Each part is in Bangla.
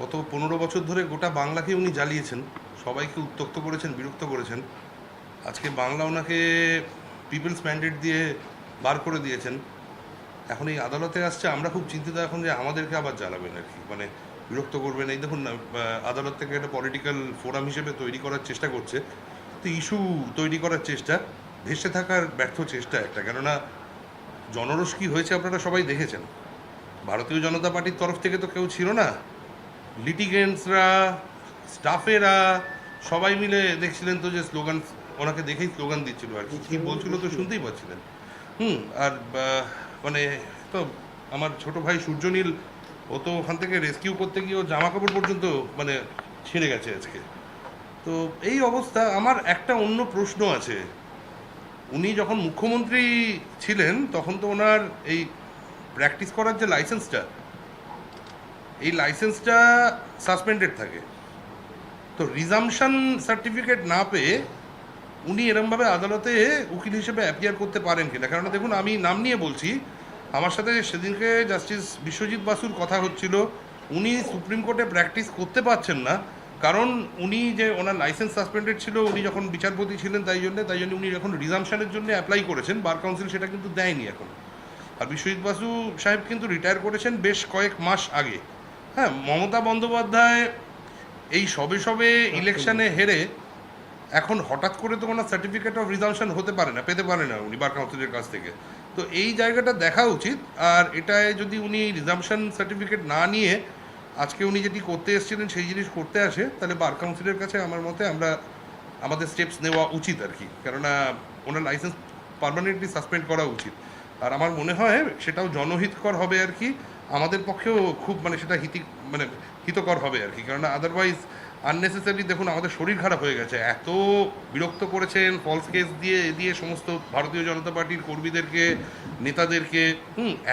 গত 15 বছর ধরে গোটা বাংলাকে উনি জ্বালিয়েছেন, সবাইকে উত্ত্যক্ত করেছেন, বিরক্ত করেছেন। আজকে বাংলা ওনাকে পিপলস ম্যান্ডেট দিয়ে বার করে দিয়েছেন। এখন এই আদালতে আসছে, আমরা খুব চিন্তিত এখন যে আমাদেরকে আবার জ্বালাবেন আর কি, মানে বিরক্ত করবেন। এই দেখুন না, আদালত থেকে একটা পলিটিক্যাল ফোরাম হিসেবে তৈরি করার চেষ্টা করছে, তো ইস্যু তৈরি করার চেষ্টা, ভেসে থাকার ব্যর্থ চেষ্টা একটা। কেননা জনরোষ কী হয়েছে আপনারা সবাই দেখেছেন। ভারতীয় জনতা পার্টির তরফ থেকে তো কেউ ছিল না, লিটিগেন্টসরা, স্টাফেরা সবাই মিলে দেখছিলেন তো যে স্লোগান, ওনাকে দেখেই স্লোগান দিচ্ছিল আর কি, কী বলছিল তো শুনতেই পাচ্ছিলেন। আর মানে তো আমার ছোট ভাই সূর্যনীল, ও তো ওখান থেকে রেস্কিউ করতে গিয়ে ওর জামা কাপড় পর্যন্ত মানে ছিঁড়ে গেছে আজকে। তো এই অবস্থা। আমার একটা অন্য প্রশ্ন আছে, উনি যখন মুখ্যমন্ত্রী ছিলেন তখন তো ওনার এই প্র্যাকটিস করার যে লাইসেন্সটা, এই লাইসেন্সটা সাসপেন্ডেড থাকে। তো রিজামশন সার্টিফিকেট না পেয়ে উনি এরমভাবে আদালতে উকিল হিসেবে অ্যাপিয়ার করতে পারেন কিনা? কারণ দেখুন, আমি নাম নিয়ে বলছি, আমার সাথে সেদিনকে জাস্টিস বিশ্বজিৎ বাসুর কথা হচ্ছিল। উনি সুপ্রিম কোর্টে প্র্যাকটিস করতে পারছেন না, কারণ উনি যে ওনার লাইসেন্স সাসপেন্ডেড ছিল উনি যখন বিচারপতি ছিলেন, তাই জন্য উনি যখন রিজামশনের জন্য অ্যাপ্লাই করেছেন, বার কাউন্সিল সেটা কিন্তু দেয়নি এখন। আর বিশ্বজিৎ বাসু সাহেব কিন্তু রিটায়ার করেছেন বেশ কয়েক মাস আগে। হ্যাঁ, মমতা বন্দ্যোপাধ্যায় এই সবে সবে ইলেকশনে হেরে এখন হঠাৎ করে তো কোনো সার্টিফিকেট অফ রিজামশন হতে পারে না, পেতে পারে না উনি বার কাউন্সিলের কাছ থেকে। তো এই জায়গাটা দেখা উচিত। আর এটায় যদি উনি রিজামশন সার্টিফিকেট না নিয়ে আজকে উনি যেটি করতে এসেছিলেন সেই জিনিস করতে আসে, তাহলে বার কাউন্সিলের কাছে আমার মতে আমাদের স্টেপস নেওয়া উচিত আর কি। কেননা ওনার লাইসেন্স পার্মানেন্টলি সাসপেন্ড করা উচিত। আর আমার মনে হয় সেটাও জনহিতকর হবে আর কি, আমাদের পক্ষেও খুব মানে সেটা হিতকর হবে আর কি। কেননা আদারওয়াইজ আননেসেসারি দেখুন আমাদের শরীর খারাপ হয়ে গেছে, এত বিরক্ত করেছেন ফলস কেস দিয়ে দিয়ে সমস্ত ভারতীয় জনতা পার্টির কর্মীদেরকে, নেতাদেরকে।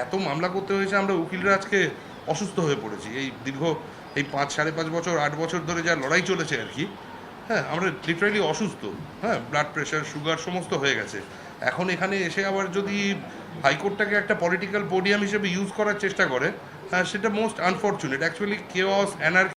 এত মামলা করতে হয়েছে, আমরা উকিলরা আজকে অসুস্থ হয়ে পড়েছি। এই দীর্ঘ এই 5-5.5 বছর 8 বছর ধরে যা লড়াই চলেছে আর কি। হ্যাঁ, আমরা লিটারালি অসুস্থ। হ্যাঁ, ব্লাড প্রেশার, সুগার সমস্ত হয়ে গেছে। এখন এখানে এসে আবার যদি হাইকোর্টটাকে একটা পলিটিক্যাল পোডিয়াম হিসেবে ইউজ করার চেষ্টা করে, সেটা most unfortunate. Actually chaos, anarchy